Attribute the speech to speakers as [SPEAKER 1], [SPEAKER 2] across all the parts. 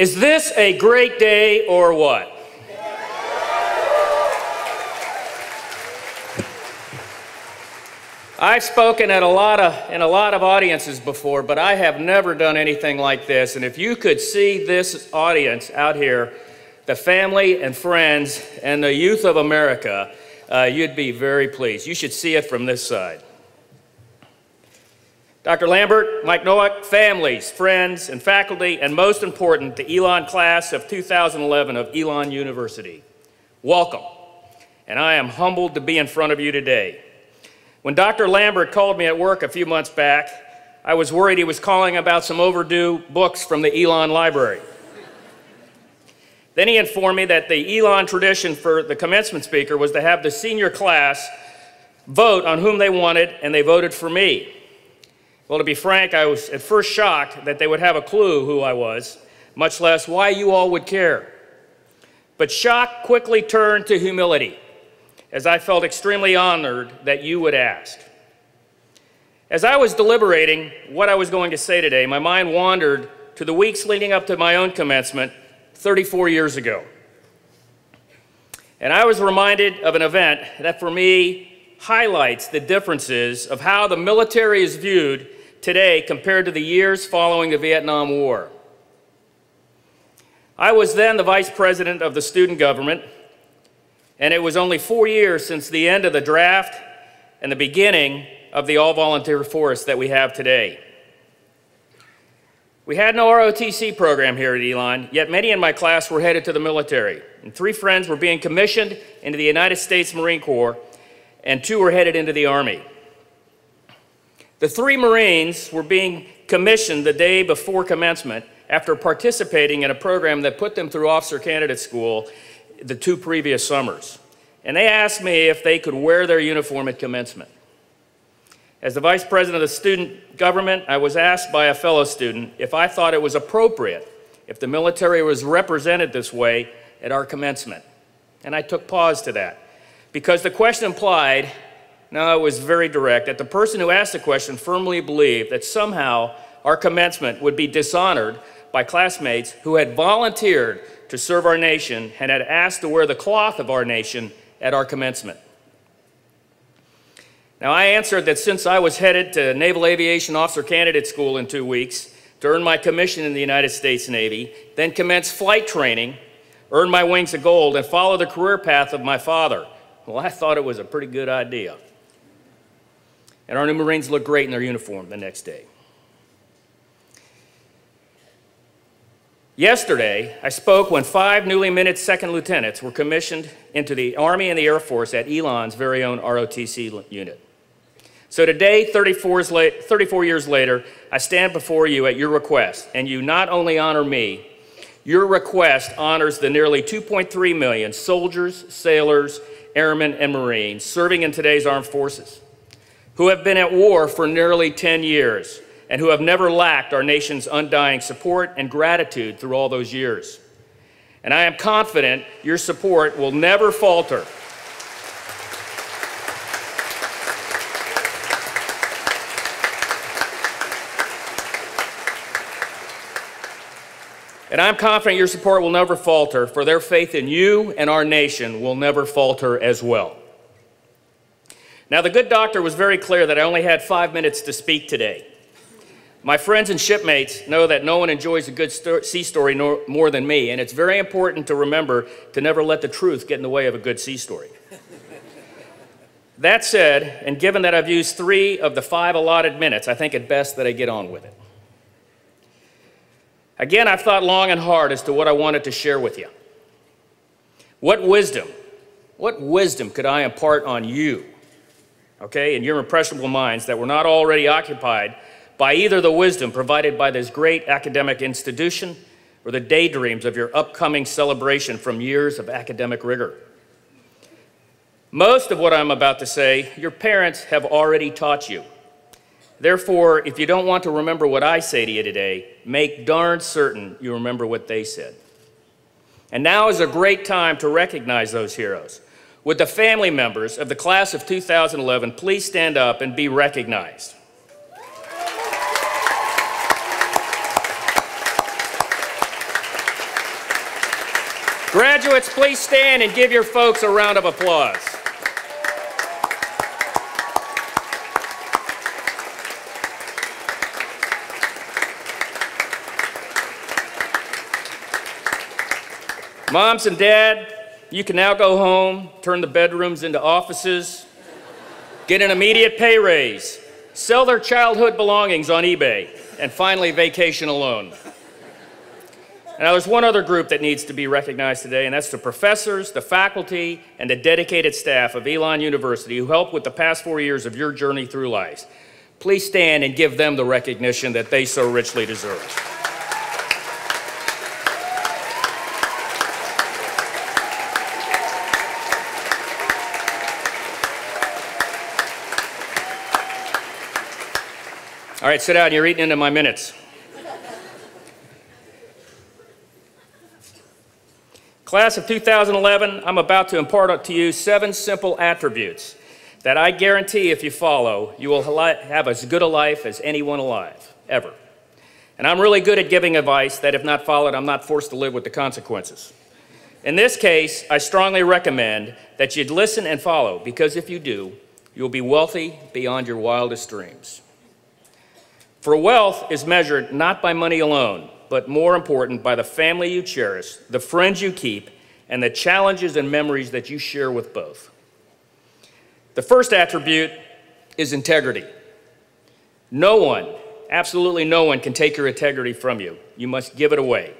[SPEAKER 1] Is this a great day or what? I've spoken at in a lot of audiences before, but I have never done anything like this. And if you could see this audience out here, the family and friends and the youth of America, you'd be very pleased. You should see it from this side. Dr. Lambert, Mike Nowak, families, friends, and faculty, and most important, the Elon class of 2011 of Elon University. Welcome, and I am humbled to be in front of you today. When Dr. Lambert called me at work a few months back, I was worried he was calling about some overdue books from the Elon library. Then he informed me that the Elon tradition for the commencement speaker was to have the senior class vote on whom they wanted, and they voted for me. Well, to be frank, I was at first shocked that they would have a clue who I was, much less why you all would care. But shock quickly turned to humility, as I felt extremely honored that you would ask. As I was deliberating what I was going to say today, my mind wandered to the weeks leading up to my own commencement 34 years ago. And I was reminded of an event that for me highlights the differences of how the military is viewed today compared to the years following the Vietnam War. I was then the vice president of the student government, and it was only 4 years since the end of the draft and the beginning of the all-volunteer force that we have today. We had no ROTC program here at Elon, yet many in my class were headed to the military, and 3 friends were being commissioned into the United States Marine Corps, and 2 were headed into the Army. The 3 Marines were being commissioned the day before commencement after participating in a program that put them through officer candidate school the 2 previous summers. And they asked me if they could wear their uniform at commencement. As the vice president of the student government, I was asked by a fellow student if I thought it was appropriate if the military was represented this way at our commencement. And I took pause to that, because the question implied, no, it was very direct, that the person who asked the question firmly believed that somehow our commencement would be dishonored by classmates who had volunteered to serve our nation and had asked to wear the cloth of our nation at our commencement. Now, I answered that since I was headed to Naval Aviation Officer Candidate School in 2 weeks to earn my commission in the United States Navy, then commence flight training, earn my wings of gold, and follow the career path of my father, well, I thought it was a pretty good idea. And our new Marines looked great in their uniform the next day. Yesterday, I spoke when 5 newly minted second lieutenants were commissioned into the Army and the Air Force at Elon's very own ROTC unit. So today, 34 years later, I stand before you at your request, and you not only honor me, your request honors the nearly 2.3 million soldiers, sailors, airmen, and Marines serving in today's armed forces, who have been at war for nearly 10 years, and who have never lacked our nation's undying support and gratitude through all those years. And I am confident your support will never falter. And I'm confident your support will never falter, for their faith in you and our nation will never falter as well. Now, the good doctor was very clear that I only had 5 minutes to speak today. My friends and shipmates know that no one enjoys a good sea story more than me, and it's very important to remember to never let the truth get in the way of a good sea story. That said, and given that I've used 3 of the 5 allotted minutes, I think it best that I get on with it. Again, I've thought long and hard as to what I wanted to share with you. What wisdom could I impart on you, okay, in your impressionable minds that were not already occupied by either the wisdom provided by this great academic institution or the daydreams of your upcoming celebration from years of academic rigor? Most of what I'm about to say, your parents have already taught you. Therefore, if you don't want to remember what I say to you today, make darn certain you remember what they said. And now is a great time to recognize those heroes. Would the family members of the class of 2011 please stand up and be recognized? Graduates, please stand and give your folks a round of applause. Moms and Dad, you can now go home, turn the bedrooms into offices, get an immediate pay raise, sell their childhood belongings on eBay, and finally vacation alone. Now, there's one other group that needs to be recognized today, and that's the professors, the faculty, and the dedicated staff of Elon University who helped with the past 4 years of your journey through life. Please stand and give them the recognition that they so richly deserve. All right, sit down. You're eating into my minutes. Class of 2011, I'm about to impart to you 7 simple attributes that I guarantee if you follow, you will have as good a life as anyone alive, ever. And I'm really good at giving advice that if not followed, I'm not forced to live with the consequences. In this case, I strongly recommend that you'd listen and follow, because if you do, you'll be wealthy beyond your wildest dreams. For wealth is measured not by money alone, but more important, by the family you cherish, the friends you keep, and the challenges and memories that you share with both. The first attribute is integrity. No one, absolutely no one, can take your integrity from you. You must give it away.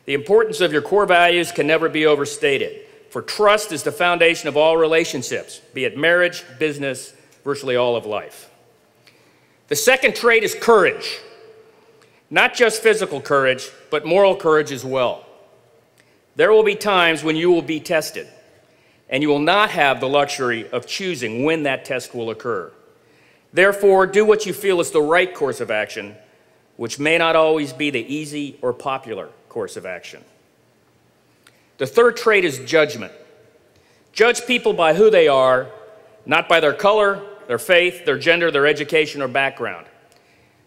[SPEAKER 1] The importance of your core values can never be overstated, for trust is the foundation of all relationships, be it marriage, business, virtually all of life. The second trait is courage. Not just physical courage, but moral courage as well. There will be times when you will be tested, and you will not have the luxury of choosing when that test will occur. Therefore, do what you feel is the right course of action, which may not always be the easy or popular course of action. The third trait is judgment. Judge people by who they are, not by their color, their faith, their gender, their education, or background.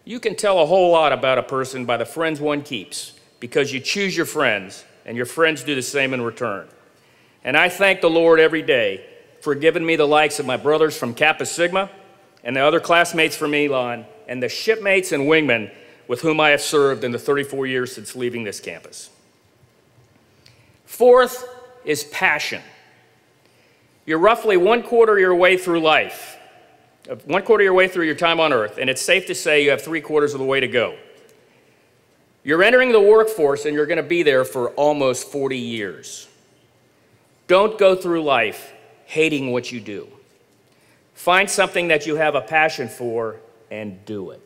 [SPEAKER 1] You can tell a whole lot about a person by the friends one keeps, because you choose your friends, and your friends do the same in return. And I thank the Lord every day for giving me the likes of my brothers from Kappa Sigma, and the other classmates from Elon, and the shipmates and wingmen with whom I have served in the 34 years since leaving this campus. Fourth is passion. You're roughly 1/4 of your way through life. 1/4 of your way through your time on Earth, and it's safe to say you have 3/4 of the way to go. You're entering the workforce, and you're going to be there for almost 40 years. Don't go through life hating what you do. Find something that you have a passion for and do it.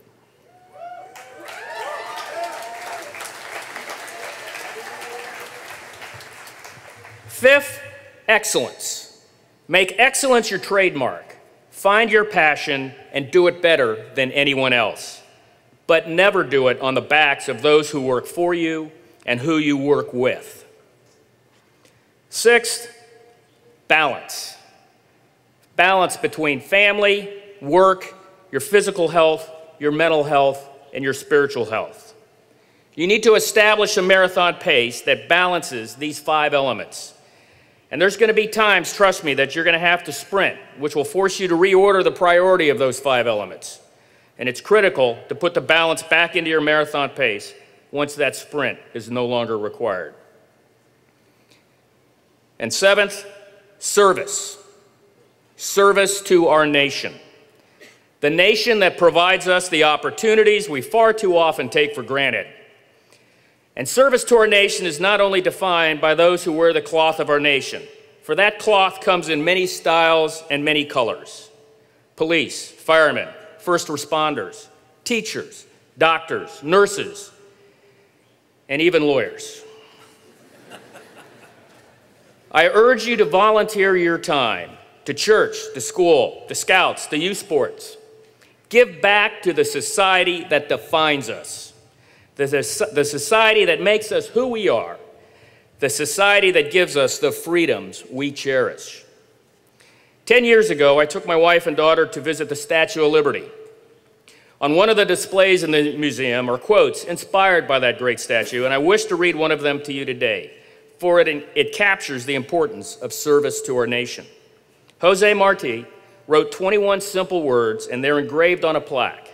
[SPEAKER 1] Fifth, excellence. Make excellence your trademark. Find your passion and do it better than anyone else. But never do it on the backs of those who work for you and who you work with. Sixth, balance. Balance between family, work, your physical health, your mental health, and your spiritual health. You need to establish a marathon pace that balances these 5 elements. And there's going to be times, trust me, that you're going to have to sprint, which will force you to reorder the priority of those 5 elements. And it's critical to put the balance back into your marathon pace once that sprint is no longer required. And seventh, service. Service to our nation. The nation that provides us the opportunities we far too often take for granted. And service to our nation is not only defined by those who wear the cloth of our nation, for that cloth comes in many styles and many colors. Police, firemen, first responders, teachers, doctors, nurses, and even lawyers. I urge you to volunteer your time to church, to school, to scouts, to youth sports. Give back to the society that defines us. The society that makes us who we are, the society that gives us the freedoms we cherish. 10 years ago, I took my wife and daughter to visit the Statue of Liberty. On one of the displays in the museum are quotes inspired by that great statue, and I wish to read one of them to you today. for it captures the importance of service to our nation. Jose Marti wrote 21 simple words, and they're engraved on a plaque.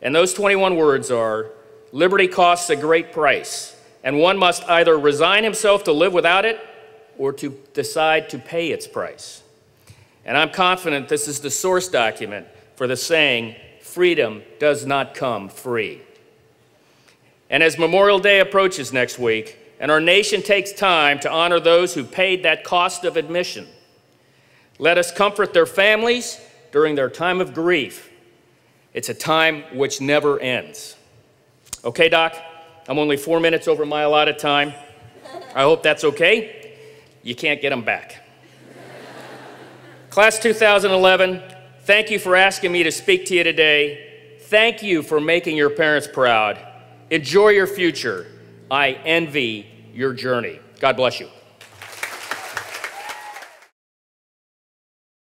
[SPEAKER 1] And those 21 words are, "Liberty costs a great price, and one must either resign himself to live without it or to decide to pay its price." And I'm confident this is the source document for the saying, "Freedom does not come free." And as Memorial Day approaches next week, and our nation takes time to honor those who paid that cost of admission, let us comfort their families during their time of grief. It's a time which never ends. Okay, Doc, I'm only 4 minutes over my allotted time. I hope that's okay. You can't get them back. Class 2011, thank you for asking me to speak to you today. Thank you for making your parents proud. Enjoy your future. I envy your journey. God bless you.